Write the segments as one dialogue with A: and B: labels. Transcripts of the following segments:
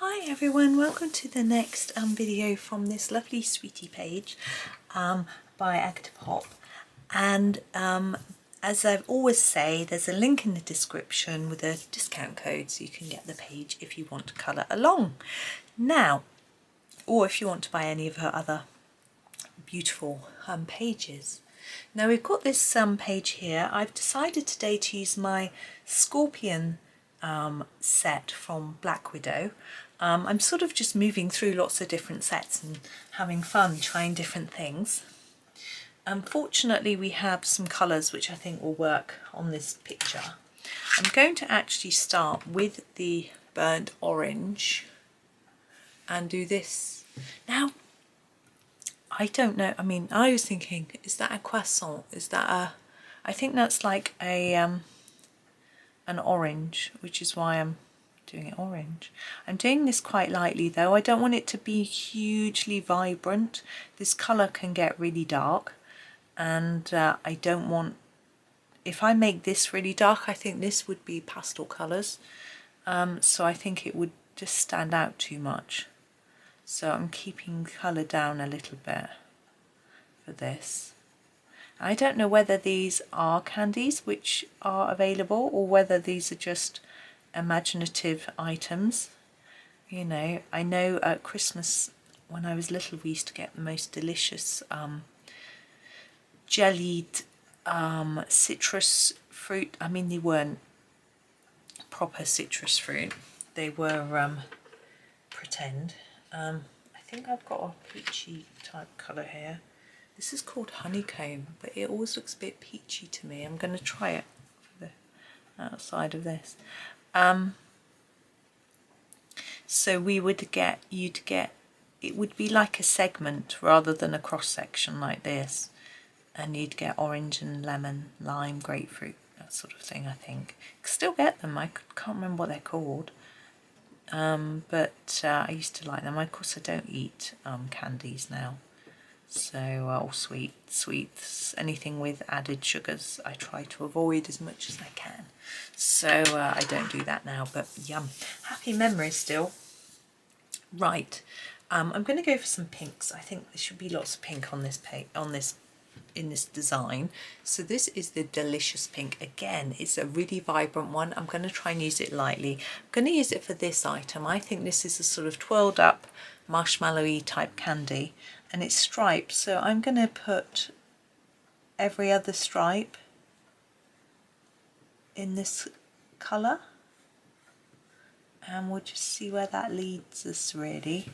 A: Hi everyone, welcome to the next video from this lovely sweetie page by Agotapop, and as I always say, there's a link in the description with a discount code so you can get the page if you want to colour along now, or if you want to buy any of her other beautiful pages. Now we've got this page here. I've decided today to use my Scorpion set from Black Widow. I'm sort of just moving through lots of different sets and having fun trying different things. Unfortunately, we have some colours which I think will work on this picture. I'm going to actually start with the burnt orange and do this. Now, I don't know, I mean, I was thinking, is that a croissant? Is that a, I think that's like a an orange, which is why I'm doing it orange. I'm doing this quite lightly though. I don't want it to be hugely vibrant. This colour can get really dark, and I don't want, if I make this really dark, I think this would be pastel colours, so I think it would just stand out too much. So I'm keeping colour down a little bit for this. I don't know whether these are candies which are available or whether these are just imaginative items. You know, I know at Christmas when I was little we used to get the most delicious jellied citrus fruit. I mean, they weren't proper citrus fruit, they were pretend. I think I've got a peachy type colour here. This is called honeycomb, but it always looks a bit peachy to me. I'm going to try it for the outside of this. So we would get, you'd get, it would be like a segment rather than a cross section like this, and you'd get orange and lemon, lime, grapefruit, that sort of thing. I think you can still get them. I can't remember what they're called. But I used to like them. Of course, I don't eat candies now, so all sweets, anything with added sugars, I try to avoid as much as I can. So I don't do that now. But yum, happy memories still. Right, I'm going to go for some pinks. I think there should be lots of pink on this page, in this design. So this is the Delicious Pink. Again, it's a really vibrant one. I'm going to try and use it lightly. I'm going to use it for this item. I think this is a sort of twirled up marshmallowy type candy, and it's striped, so I'm going to put every other stripe in this colour, and we'll just see where that leads us really.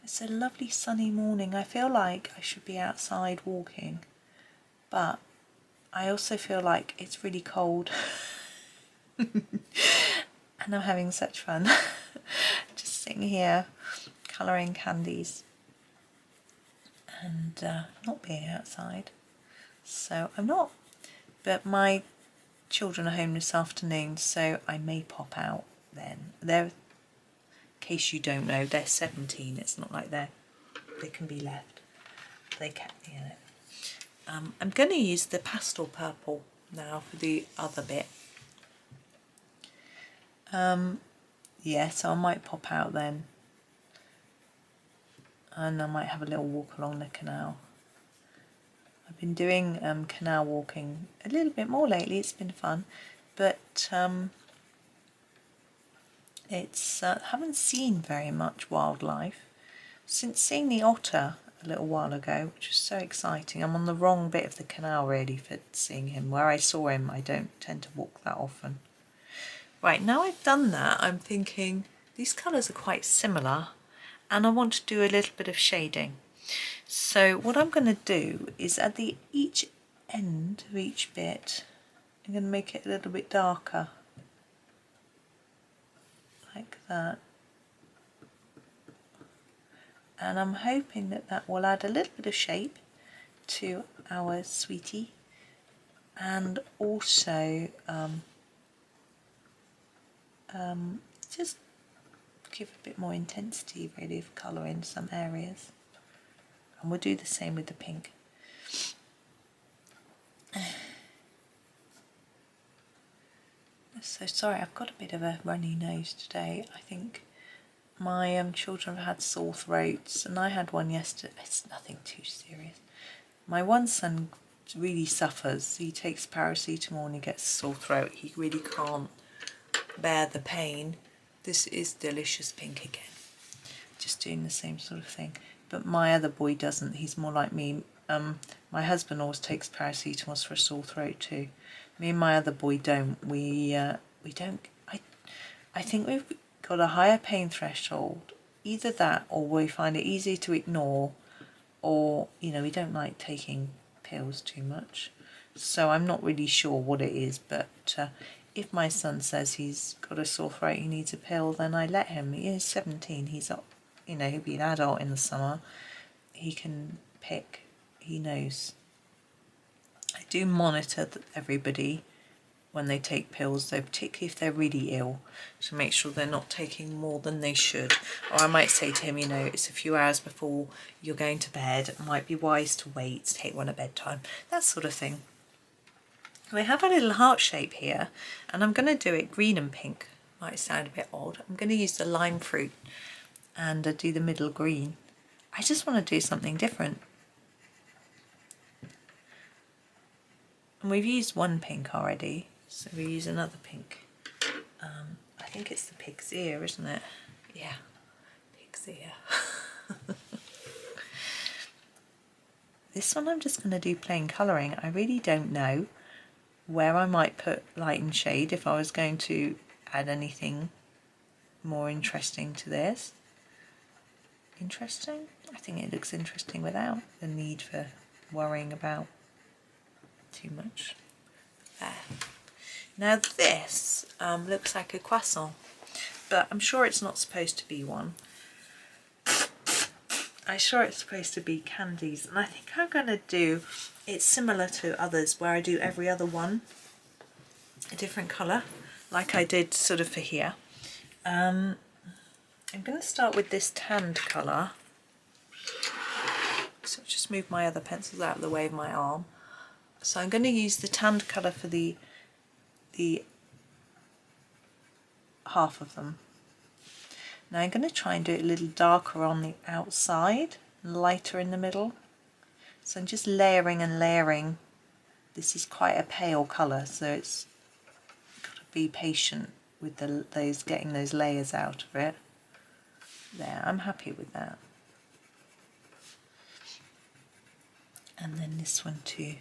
A: It's a lovely sunny morning. I feel like I should be outside walking, but I also feel like it's really cold and I'm having such fun just sitting here colouring candies and not being outside. So I'm not, but my children are home this afternoon, so I may pop out then. They're, in case you don't know, they're 17. It's not like they can be left. They can, you know. I'm going to use the pastel purple now for the other bit. Yeah, so I might pop out then, and I might have a little walk along the canal. I've been doing canal walking a little bit more lately. It's been fun, but it's haven't seen very much wildlife since seeing the otter a little while ago, which was so exciting. I'm on the wrong bit of the canal really for seeing him. Where I saw him, I don't tend to walk that often. Right, now I've done that, I'm thinking these colours are quite similar and I want to do a little bit of shading. So what I'm going to do is at the each end of each bit, I'm going to make it a little bit darker. Like that, and I'm hoping that that will add a little bit of shape to our sweetie, and also just give a bit more intensity really of colour in some areas. And we'll do the same with the pink. So sorry, I've got a bit of a runny nose today. I think my children have had sore throats, and I had one yesterday. It's nothing too serious. My one son really suffers. He takes paracetamol and he gets a sore throat. He really can't bear the pain. This is delicious pink again. Just doing the same sort of thing. But my other boy doesn't. He's more like me. My husband always takes paracetamol for a sore throat too. Me and my other boy don't. We don't. I think we've got a higher pain threshold. Either that, or we find it easy to ignore, or we don't like taking pills too much. So I'm not really sure what it is, but if my son says he's got a sore throat, he needs a pill, then I let him. He is 17. He's up. He'll be an adult in the summer. He can pick. He knows. I do monitor everybody when they take pills, though, particularly if they're really ill, to make sure they're not taking more than they should. Or I might say to him, it's a few hours before you're going to bed. It might be wise to wait, take one at bedtime, that sort of thing. We have a little heart shape here, and I'm going to do it green and pink. Might sound a bit odd. I'm going to use the lime fruit and do the middle green. I just want to do something different. And we've used one pink already, so we use another pink. I think it's the pig's ear, isn't it? Yeah, pig's ear. This one I'm just going to do plain colouring. I really don't know where I might put light and shade if I was going to add anything more interesting to this. Interesting? I think it looks interesting without the need for worrying about too much. There. Now this looks like a croissant, but I'm sure it's not supposed to be one. I'm sure it's supposed to be candies, and I think I'm going to do, it's similar to others where I do every other one a different colour, like I did sort of for here. I'm going to start with this tanned colour. So just move my other pencils out of the way of my arm. So I'm going to use the tanned colour for the half of them. Now I'm going to try and do it a little darker on the outside, lighter in the middle. So I'm just layering and layering. This is quite a pale colour, so it's got to be patient with getting those layers out of it. There, I'm happy with that. And then this one too.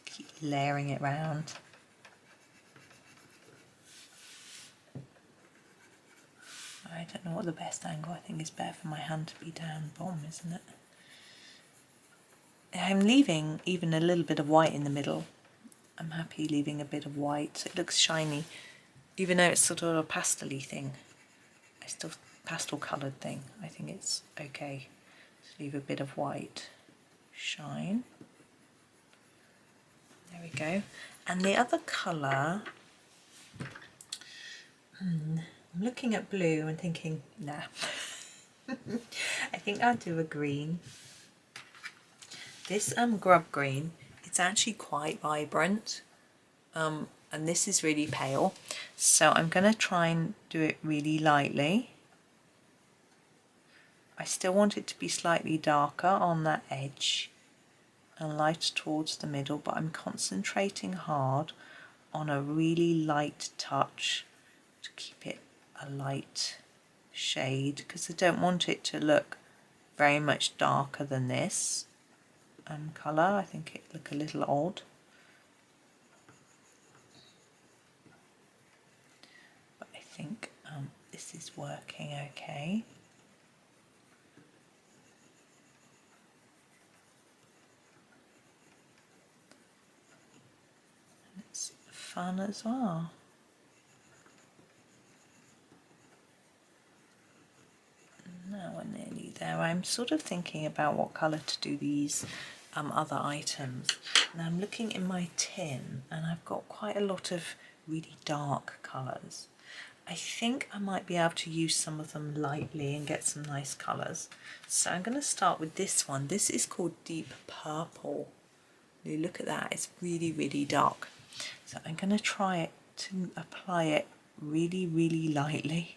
A: Keep layering it round. I don't know what the best angle. I think it's better for my hand to be down bottom, isn't it? I'm leaving even a little bit of white in the middle. I'm happy leaving a bit of white so it looks shiny, even though it's sort of a pastel-y thing. It's still pastel coloured thing. I think it's okay to leave a bit of white shine. There we go. And the other colour, I'm looking at blue and thinking, nah. I think I'll do a green. This grub green, it's actually quite vibrant, and this is really pale, so I'm going to try and do it really lightly. I still want it to be slightly darker on that edge and lighter towards the middle, but I'm concentrating hard on a really light touch to keep it a light shade, because I don't want it to look very much darker than this colour. I think it look a little odd. But I think this is working okay. And it's fun as well. Now we're nearly there. I'm sort of thinking about what colour to do these other items. Now I'm looking in my tin and I've got quite a lot of really dark colours. I think I might be able to use some of them lightly and get some nice colours. So I'm going to start with this one. This is called Deep Purple. You look at that, it's really, really dark. So I'm going to try to apply it really, really lightly.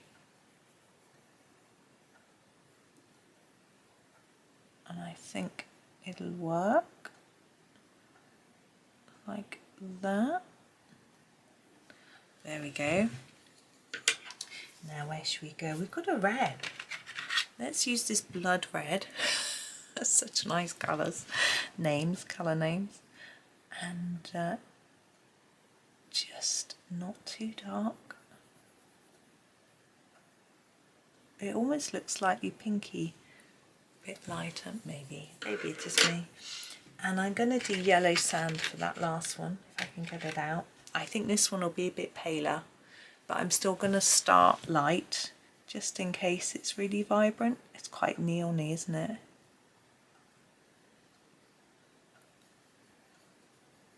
A: And I think it'll work like that. There we go. Now where should we go? We've got a red. Let's use this blood red. That's such nice colours, colour names. And just not too dark. It almost looks slightly pinky, a bit lighter, maybe it's just me. And I'm going to do yellow sand for that last one, if I can get it out. I think this one will be a bit paler, but I'm still going to start light, just in case it's really vibrant. It's quite neon-y, isn't it?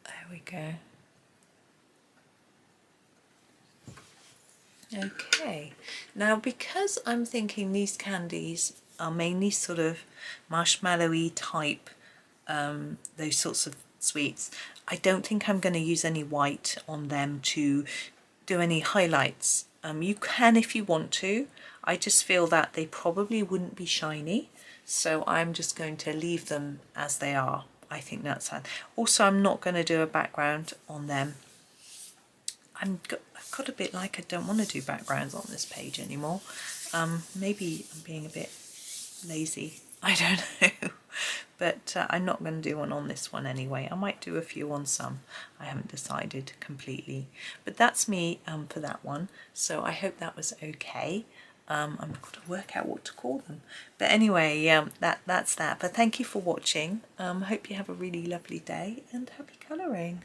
A: There we go. Okay, now because I'm thinking these candies are mainly sort of marshmallowy type, those sorts of sweets, I don't think I'm going to use any white on them to do any highlights. You can if you want to. I just feel that they probably wouldn't be shiny, so I'm just going to leave them as they are. I think that's fine. Also, I'm not going to do a background on them. I've got a bit like I don't want to do backgrounds on this page anymore. Maybe I'm being a bit lazy, I don't know. But I'm not going to do one on this one anyway. I might do a few on some. I haven't decided completely. But that's me for that one. So I hope that was okay. I've got to work out what to call them. But anyway, that's that. But thank you for watching. Hope you have a really lovely day and happy colouring.